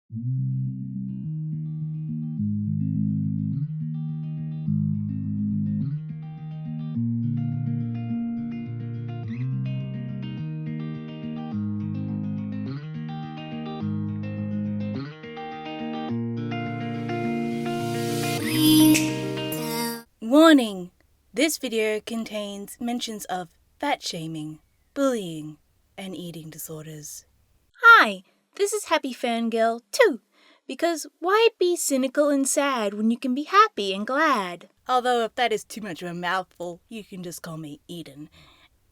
Warning! This video contains mentions of fat shaming, bullying, and eating disorders. Hi, this is Happy Fangirl 2, because why be cynical and sad when you can be happy and glad? Although if that is too much of a mouthful, you can just call me Eden.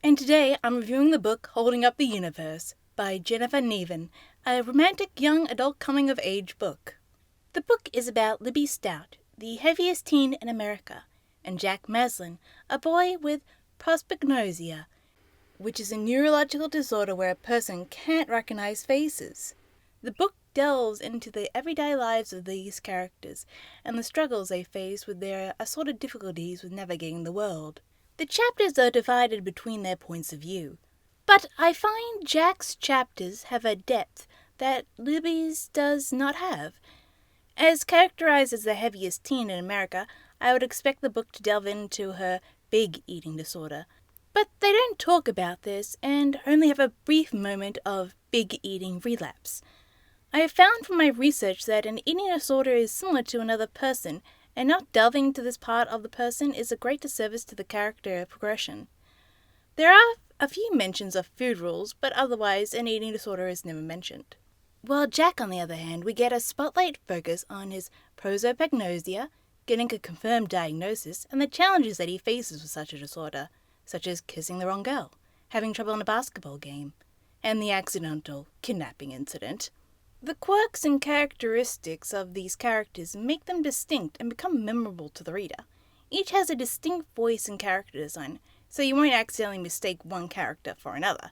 And today I'm reviewing the book Holding Up the Universe by Jennifer Niven, a romantic young adult coming-of-age book. The book is about Libby Stout, the heaviest teen in America, and Jack Maslin, a boy with prosopagnosia, which is a neurological disorder where a person can't recognize faces. The book delves into the everyday lives of these characters and the struggles they face with their assorted difficulties with navigating the world. The chapters are divided between their points of view, but I find Jack's chapters have a depth that Libby's does not have. As characterized as the heaviest teen in America, I would expect the book to delve into her big eating disorder. But they don't talk about this and only have a brief moment of big eating relapse. I have found from my research that an eating disorder is similar to another person, and not delving into this part of the person is a great disservice to the character progression. There are a few mentions of food rules, but otherwise an eating disorder is never mentioned. While Jack, on the other hand, we get a spotlight focus on his prosopagnosia, getting a confirmed diagnosis, and the challenges that he faces with such a disorder, such as kissing the wrong girl, having trouble in a basketball game, and the accidental kidnapping incident. The quirks and characteristics of these characters make them distinct and become memorable to the reader. Each has a distinct voice and character design, so you won't accidentally mistake one character for another.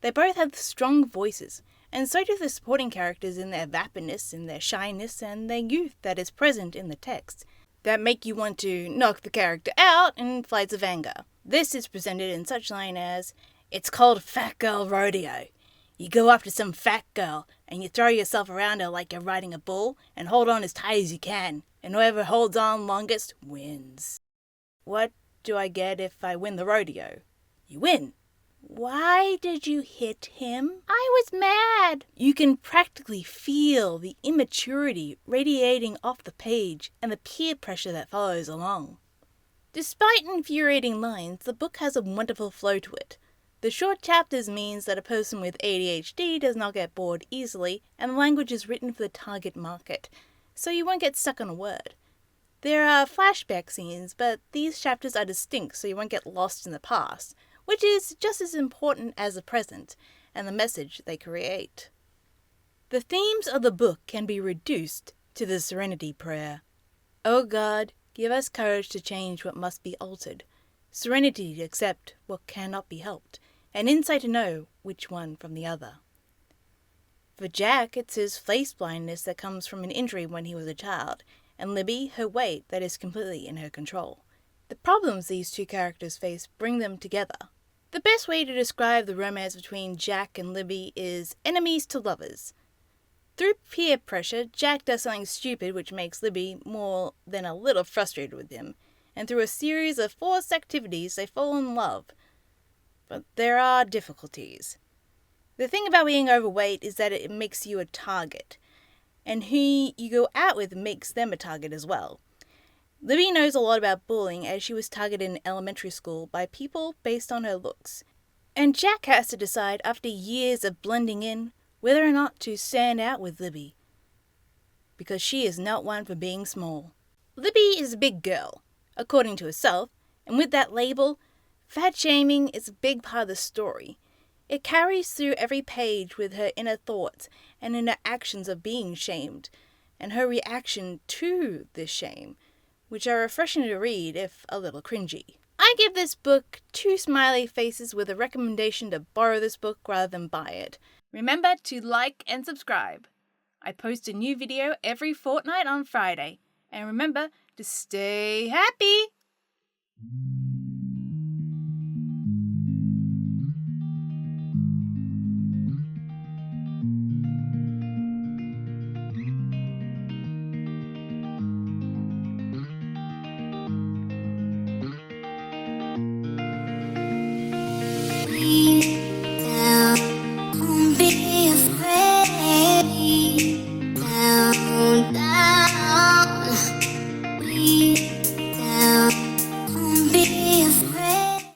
They both have strong voices, and so do the supporting characters in their vapidness, in their shyness, and their youth that is present in the text, that make you want to knock the character out in flights of anger. This is presented in such line as, "It's called Fat Girl Rodeo. You go up to some fat girl, and you throw yourself around her like you're riding a bull, and hold on as tight as you can, and whoever holds on longest wins. What do I get if I win the rodeo? You win. Why did you hit him? I was mad." You can practically feel the immaturity radiating off the page and the peer pressure that follows along. Despite infuriating lines, the book has a wonderful flow to it. The short chapters means that a person with ADHD does not get bored easily, and the language is written for the target market, so you won't get stuck on a word. There are flashback scenes, but these chapters are distinct so you won't get lost in the past, which is just as important as the present and the message they create. The themes of the book can be reduced to the Serenity Prayer. O God, give us courage to change what must be altered, serenity to accept what cannot be helped, and insight to know which one from the other. For Jack, it's his face blindness that comes from an injury when he was a child, and Libby, her weight that is completely in her control. The problems these two characters face bring them together. The best way to describe the romance between Jack and Libby is enemies to lovers. Through peer pressure, Jack does something stupid which makes Libby more than a little frustrated with him, and through a series of forced activities they fall in love. But there are difficulties. The thing about being overweight is that it makes you a target, and who you go out with makes them a target as well. Libby knows a lot about bullying as she was targeted in elementary school by people based on her looks. And Jack has to decide after years of blending in whether or not to stand out with Libby, because she is not one for being small. Libby is a big girl, according to herself, and with that label, fat shaming is a big part of the story. It carries through every page with her inner thoughts and inner actions of being shamed, and her reaction to this shame, which are refreshing to read if a little cringy. I give this book 2 smiley faces with a recommendation to borrow this book rather than buy it. Remember to like and subscribe. I post a new video every fortnight on Friday. And remember to stay happy!